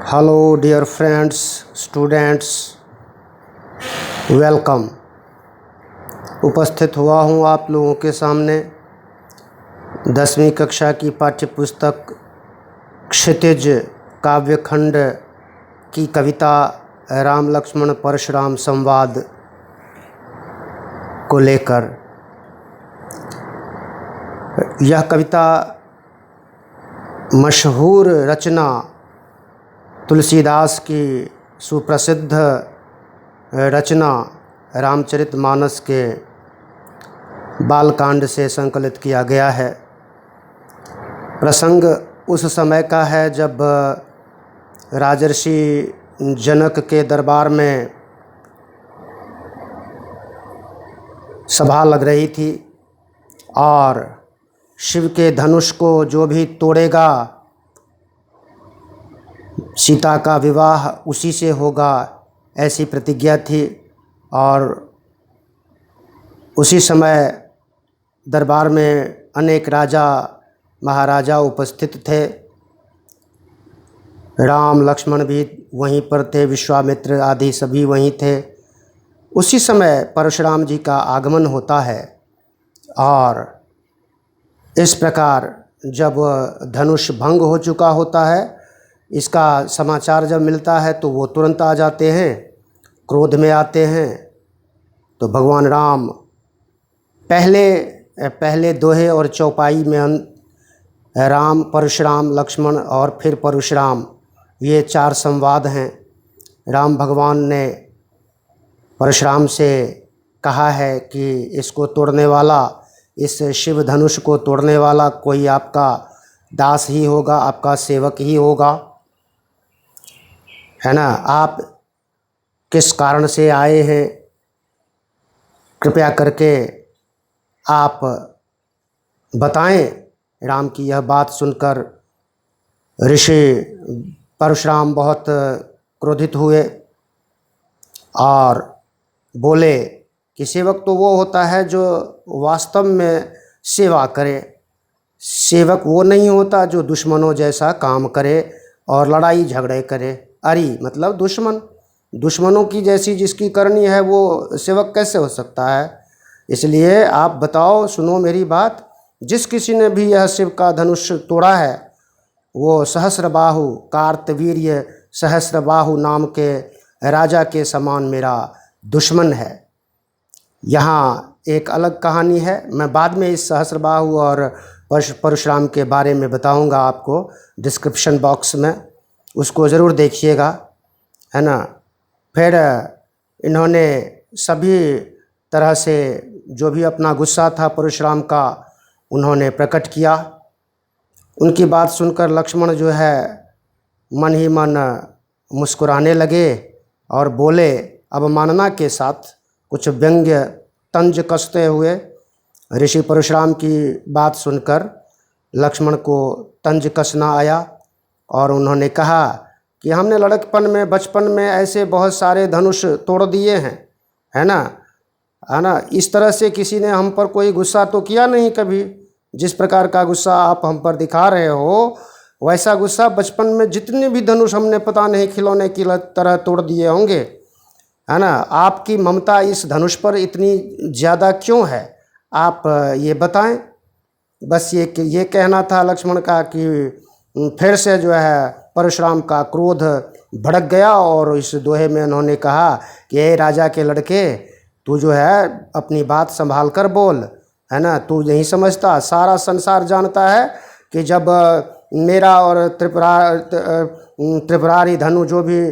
Hello dear friends, students, welcome. उपस्थित हुआ हूँ आप लोगों के सामने 10वीं कक्षा की पाठ्यपुस्तक क्षितिज काव्यखंड की कविता राम लक्ष्मण परशुराम संवाद को लेकर। यह कविता मशहूर रचना तुलसीदास की सुप्रसिद्ध रचना रामचरितमानस के बालकांड से संकलित किया गया है। प्रसंग उस समय का है जब राजर्षि जनक के दरबार में सभा लग रही थी और शिव के धनुष को जो भी तोड़ेगा सीता का विवाह उसी से होगा, ऐसी प्रतिज्ञा थी। और उसी समय दरबार में अनेक राजा महाराजा उपस्थित थे। राम लक्ष्मण भी वहीं पर थे, विश्वामित्र आदि सभी वहीं थे। उसी समय परशुराम जी का आगमन होता है और इस प्रकार जब धनुष भंग हो चुका होता है, इसका समाचार जब मिलता है तो वो तुरंत आ जाते हैं, क्रोध में आते हैं। तो भगवान राम पहले दोहे और चौपाई में राम, परशुराम, लक्ष्मण और फिर परशुराम, ये 4 संवाद हैं। राम भगवान ने परशुराम से कहा है कि इसको तोड़ने वाला, इस शिव धनुष को तोड़ने वाला कोई आपका दास ही होगा, आपका सेवक ही होगा, है ना। आप किस कारण से आए हैं, कृपया करके आप बताएं। राम की यह बात सुनकर ऋषि परशुराम बहुत क्रोधित हुए और बोले कि सेवक तो वो होता है जो वास्तव में सेवा करे, सेवक वो नहीं होता जो दुश्मनों जैसा काम करे और लड़ाई झगड़े करे। अरी मतलब दुश्मनों की जैसी जिसकी करनी है वो सेवक कैसे हो सकता है। इसलिए आप बताओ, सुनो मेरी बात। जिस किसी ने भी यह शिव का धनुष तोड़ा है वो सहस्रबाहु, कार्तवीर्य सहस्रबाहु नाम के राजा के समान मेरा दुश्मन है। यहाँ एक अलग कहानी है, मैं बाद में इस सहस्रबाहु और परशुराम के बारे में बताऊंगा आपको डिस्क्रिप्शन बॉक्स में, उसको ज़रूर देखिएगा, है ना। फिर इन्होंने सभी तरह से जो भी अपना गुस्सा था परशुराम का उन्होंने प्रकट किया। उनकी बात सुनकर लक्ष्मण जो है मन ही मन मुस्कुराने लगे और बोले अवमानना के साथ, कुछ व्यंग्य तंज कसते हुए। ऋषि परशुराम की बात सुनकर लक्ष्मण को तंज कसना आया और उन्होंने कहा कि हमने लड़कपन में, बचपन में ऐसे बहुत सारे धनुष तोड़ दिए हैं, है ना। इस तरह से किसी ने हम पर कोई गुस्सा तो किया नहीं कभी। जिस प्रकार का गुस्सा आप हम पर दिखा रहे हो वैसा गुस्सा बचपन में जितने भी धनुष हमने पता नहीं खिलौने की तरह तोड़ दिए होंगे, है ना। आपकी ममता इस धनुष पर इतनी ज़्यादा क्यों है, आप ये बताएं। बस ये कहना था लक्ष्मण का कि फिर से जो है परशुराम का क्रोध भड़क गया और इस दोहे में उन्होंने कहा कि ए राजा के लड़के, तू जो है अपनी बात संभाल कर बोल, है ना। तू नहीं समझता, सारा संसार जानता है कि जब मेरा और त्रिपुरारी धनु जो भी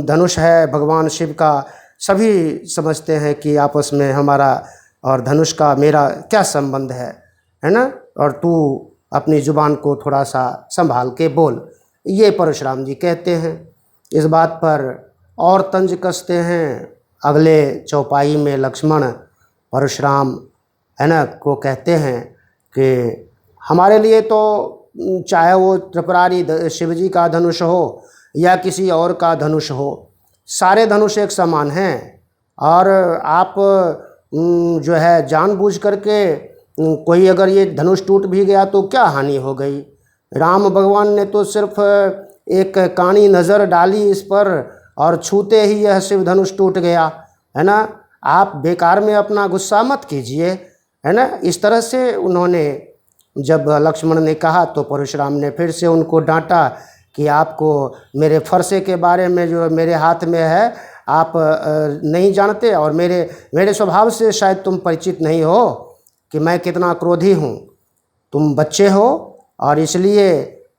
धनुष है भगवान शिव का, सभी समझते हैं कि आपस में हमारा और धनुष का मेरा क्या संबंध है ना। और तू अपनी ज़ुबान को थोड़ा सा संभाल के बोल, ये परशुराम जी कहते हैं। इस बात पर और तंज कसते हैं। अगले चौपाई में लक्ष्मण परशुराम, है ना, को कहते हैं कि हमारे लिए तो चाहे वो त्रिपुरारी शिवजी का धनुष हो या किसी और का धनुष हो, सारे धनुष एक समान हैं। और आप जो है जानबूझ करके कोई अगर ये धनुष टूट भी गया तो क्या हानि हो गई। राम भगवान ने तो सिर्फ एक काणी नज़र डाली इस पर और छूते ही यह शिव धनुष टूट गया, है ना। आप बेकार में अपना गुस्सा मत कीजिए, है ना। इस तरह से उन्होंने, जब लक्ष्मण ने कहा तो परशुराम ने फिर से उनको डांटा कि आपको मेरे फरसे के बारे में जो मेरे हाथ में है आप नहीं जानते, और मेरे स्वभाव से शायद तुम परिचित नहीं हो कि मैं कितना क्रोधी हूँ। तुम बच्चे हो और इसलिए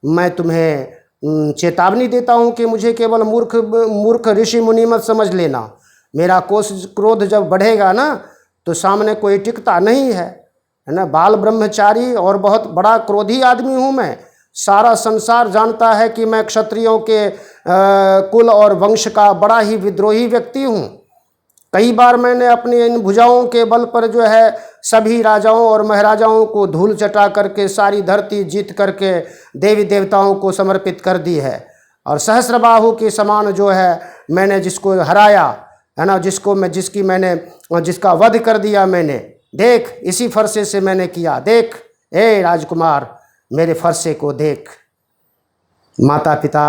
मैं तुम्हें चेतावनी देता हूँ कि मुझे केवल मूर्ख ऋषि मुनि मत समझ लेना। मेरा क्रोध जब बढ़ेगा ना तो सामने कोई टिकता नहीं है ना। बाल ब्रह्मचारी और बहुत बड़ा क्रोधी आदमी हूँ मैं। सारा संसार जानता है कि मैं क्षत्रियों के कुल और वंश का बड़ा ही विद्रोही व्यक्ति हूँ। कई बार मैंने अपनी इन भुजाओं के बल पर जो है सभी राजाओं और महाराजाओं को धूल चटा करके सारी धरती जीत करके देवी देवताओं को समर्पित कर दी है। और सहस्रबाहु के समान जो है मैंने जिसको हराया, है ना, जिसका वध कर दिया मैंने, देख इसी फरसे से मैंने किया। देख ए राजकुमार, मेरे फरसे को देख। माता पिता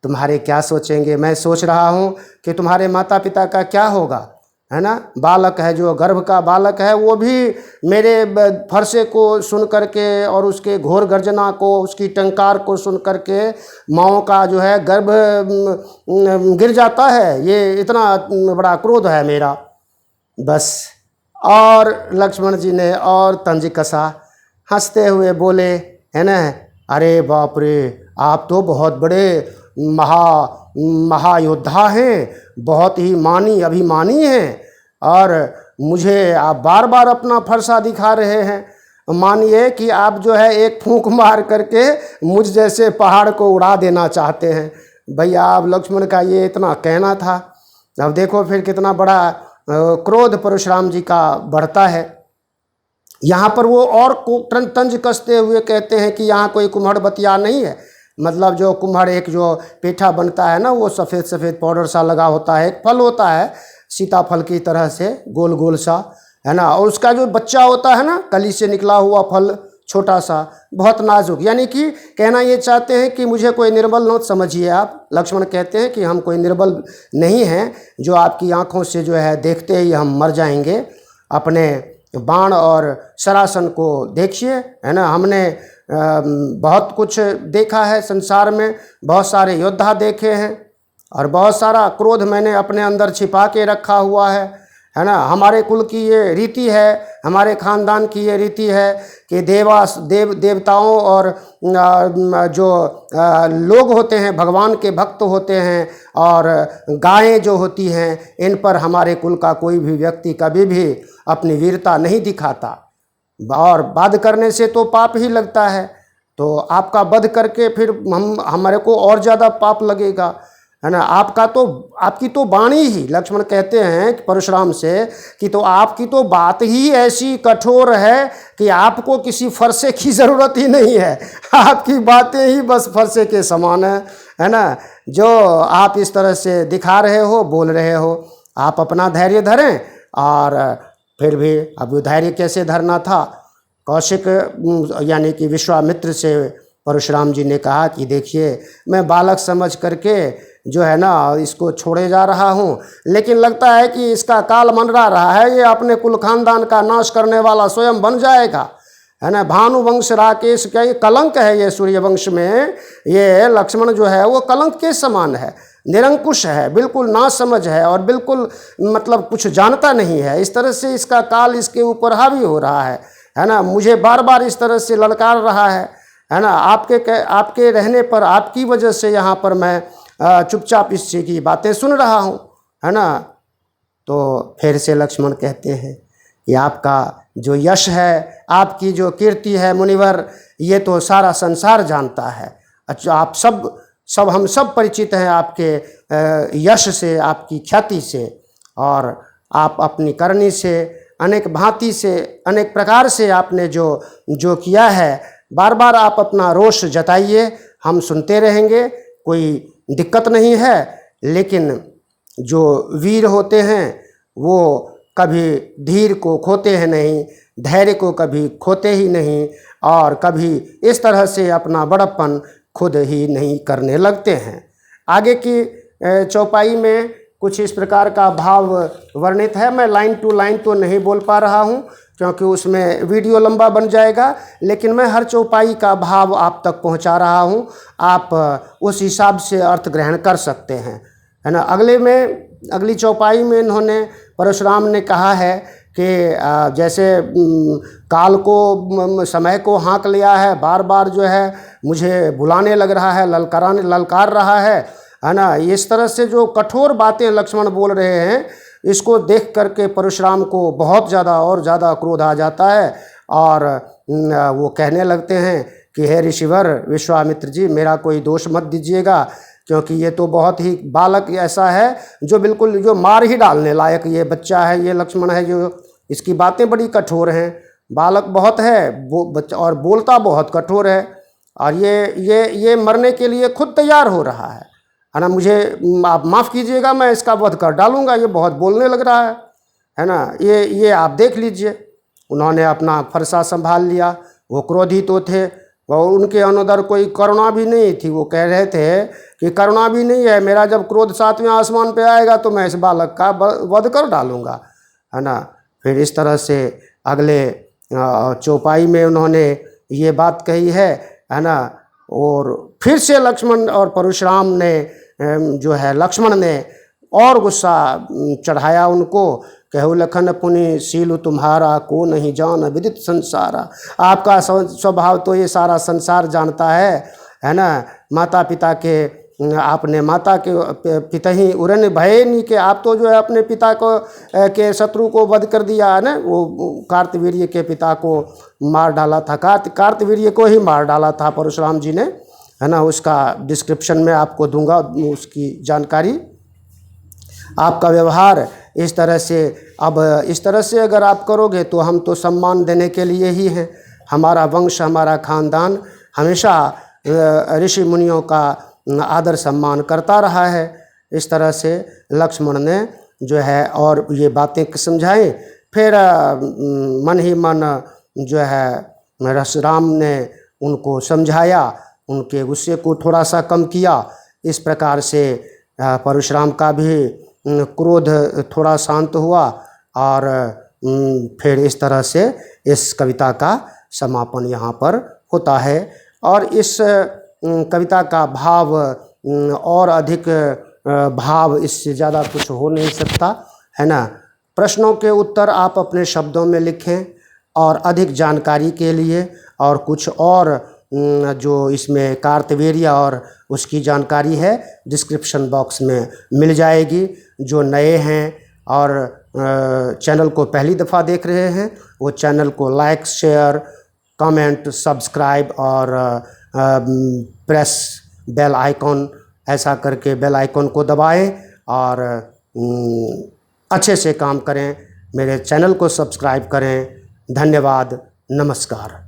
तुम्हारे क्या सोचेंगे? मैं सोच रहा हूँ कि तुम्हारे माता पिता का क्या होगा, है ना। बालक है, जो गर्भ का बालक है, वो भी मेरे फरसे को सुन करके और उसके घोर गर्जना को, उसकी टंकार को सुन करके माँओं का जो है गर्भ गिर जाता है। ये इतना बड़ा क्रोध है मेरा, बस। और लक्ष्मण जी ने और तंज कसा, हंसते हुए बोले, है ना, अरे बाप रे, आप तो बहुत बड़े महायोद्धा हैं, बहुत ही अभिमानी हैं, और मुझे आप बार बार अपना फरसा दिखा रहे हैं। मानिए कि आप जो है एक फूंक मार करके मुझ जैसे पहाड़ को उड़ा देना चाहते हैं। भैया, आप लक्ष्मण का ये इतना कहना था। अब देखो फिर कितना बड़ा क्रोध परशुराम जी का बढ़ता है। यहाँ पर वो और तंज कसते हुए कहते हैं कि यहाँ कोई कुम्हड़ बतिया नहीं है। मतलब जो कुम्हड़, एक जो पेठा बनता है ना, वो सफ़ेद सफ़ेद पाउडर सा लगा होता है, एक फल होता है सीताफल की तरह से गोल गोल सा, है ना, और उसका जो बच्चा होता है ना, कली से निकला हुआ फल, छोटा सा, बहुत नाजुक। यानी कि कहना ये चाहते हैं कि मुझे कोई निर्बल न समझिए आप। लक्ष्मण कहते हैं कि हम कोई निर्बल नहीं हैं, जो आपकी आँखों से जो है देखते ही हम मर जाएंगे। अपने बाण और सरासन को देखिए, है ना। हमने बहुत कुछ देखा है संसार में, बहुत सारे योद्धा देखे हैं, और बहुत सारा क्रोध मैंने अपने अंदर छिपा के रखा हुआ है ना। हमारे कुल की ये रीति है, हमारे खानदान की ये रीति है कि देवताओं और जो लोग होते हैं, भगवान के भक्त होते हैं, और गायें जो होती हैं, इन पर हमारे कुल का कोई भी व्यक्ति कभी भी अपनी वीरता नहीं दिखाता। और वध करने से तो पाप ही लगता है, तो आपका वध करके फिर हमारे को और ज़्यादा पाप लगेगा, है ना। आपकी तो वाणी ही, लक्ष्मण कहते हैं परशुराम से कि तो आपकी तो बात ही ऐसी कठोर है कि आपको किसी फरसे की ज़रूरत ही नहीं है। आपकी बातें ही बस फरसे के समान है ना। जो आप इस तरह से दिखा रहे हो, बोल रहे हो, आप अपना धैर्य धरें। और फिर भी अब धैर्य कैसे धरना था? कौशिक यानी कि विश्वामित्र से परशुराम जी ने कहा कि देखिए, मैं बालक समझ करके जो है ना इसको छोड़े जा रहा हूँ, लेकिन लगता है कि इसका काल मंडरा रहा है, ये अपने कुल खानदान का नाश करने वाला स्वयं बन जाएगा, है ना। भानुवंश राकेश का ये कलंक है, ये सूर्यवंश में ये लक्ष्मण जो है वो कलंक के समान है, निरंकुश है, बिल्कुल नासमझ है, और बिल्कुल मतलब कुछ जानता नहीं है। इस तरह से इसका काल इसके ऊपर हावी हो रहा है ना। मुझे बार बार इस तरह से ललकार रहा है ना। आपके रहने पर, आपकी वजह से यहाँ पर मैं चुपचाप इससे की बातें सुन रहा हूँ, है ना। तो फिर से लक्ष्मण कहते हैं कि आपका जो यश है, आपकी जो कीर्ति है मुनिवर, ये तो सारा संसार जानता है। अच्छा, आप हम सब परिचित हैं आपके यश से, आपकी ख्याति से, और आप अपनी करनी से, अनेक भांति से, अनेक प्रकार से आपने जो किया है, बार बार आप अपना रोष जताइए, हम सुनते रहेंगे, कोई दिक्कत नहीं है। लेकिन जो वीर होते हैं वो कभी धीर को खोते हैं नहीं, धैर्य को कभी खोते ही नहीं, और कभी इस तरह से अपना बड़प्पन खुद ही नहीं करने लगते हैं। आगे की चौपाई में कुछ इस प्रकार का भाव वर्णित है। मैं लाइन टू लाइन तो नहीं बोल पा रहा हूँ क्योंकि उसमें वीडियो लंबा बन जाएगा, लेकिन मैं हर चौपाई का भाव आप तक पहुँचा रहा हूँ। आप उस हिसाब से अर्थ ग्रहण कर सकते हैं, है ना। अगली चौपाई में इन्होंने परशुराम ने कहा है कि जैसे काल को समय को हाँक लिया है, बार बार जो है मुझे बुलाने लग रहा है, ललकार रहा है ना। इस तरह से जो कठोर बातें लक्ष्मण बोल रहे हैं, इसको देख करके परशुराम को बहुत ज़्यादा और ज़्यादा क्रोध आ जाता है और वो कहने लगते हैं कि हे ऋषिवर विश्वामित्र जी, मेरा कोई दोष मत दीजिएगा, क्योंकि ये तो बहुत ही बालक ऐसा है जो बिल्कुल जो मार ही डालने लायक ये बच्चा है, ये लक्ष्मण है, जो इसकी बातें बड़ी कठोर हैं। बालक बहुत है और बोलता बहुत कठोर है, और ये मरने के लिए खुद तैयार हो रहा है ना। मुझे आप माफ़ कीजिएगा, मैं इसका वध कर डालूंगा, ये बहुत बोलने लग रहा है ना। ये आप देख लीजिए। उन्होंने अपना फरसा संभाल लिया। वो क्रोधित तो थे और उनके अंदर कोई करुणा भी नहीं थी। वो कह रहे थे कि करुणा भी नहीं है, मेरा जब क्रोध 7वें आसमान पे आएगा तो मैं इस बालक का वध कर डालूंगा, है ना। फिर इस तरह से अगले चौपाई में उन्होंने ये बात कही है ना। और फिर से लक्ष्मण और परशुराम ने जो है लक्ष्मण ने और गुस्सा चढ़ाया उनको। कहु लखन पुनि सीलु तुम्हारा, को नहीं जान विदित संसारा। आपका स्वभाव तो ये सारा संसार जानता है ना। माता पिता के आपने माता के पिता ही उरन भय नहीं के, आप तो जो है अपने पिता को के शत्रु को वध कर दिया है ना। वो कार्तवीर्य के पिता को मार डाला था, कार्तवीर्य को ही मार डाला था परशुराम जी ने, है ना। उसका डिस्क्रिप्शन में आपको दूंगा उसकी जानकारी। आपका व्यवहार इस तरह से, अब इस तरह से अगर आप करोगे तो हम तो सम्मान देने के लिए ही हैं। हमारा वंश, हमारा खानदान हमेशा ऋषि मुनियों का आदर सम्मान करता रहा है। इस तरह से लक्ष्मण ने जो है और ये बातें समझाई। फिर मन ही मन जो है परशुराम ने उनको समझाया, उनके गुस्से को थोड़ा सा कम किया। इस प्रकार से परशुराम का भी क्रोध थोड़ा शांत हुआ और फिर इस तरह से इस कविता का समापन यहाँ पर होता है। और इस कविता का भाव और अधिक भाव इससे ज़्यादा कुछ हो नहीं सकता, है ना। प्रश्नों के उत्तर आप अपने शब्दों में लिखें और अधिक जानकारी के लिए और कुछ और जो इसमें कार्तवीर्य और उसकी जानकारी है डिस्क्रिप्शन बॉक्स में मिल जाएगी। जो नए हैं और चैनल को पहली दफ़ा देख रहे हैं वो चैनल को लाइक, शेयर, कमेंट, सब्सक्राइब और प्रेस बेल आइकॉन, ऐसा करके बेल आइकॉन को दबाएं और अच्छे से काम करें। मेरे चैनल को सब्सक्राइब करें। धन्यवाद, नमस्कार।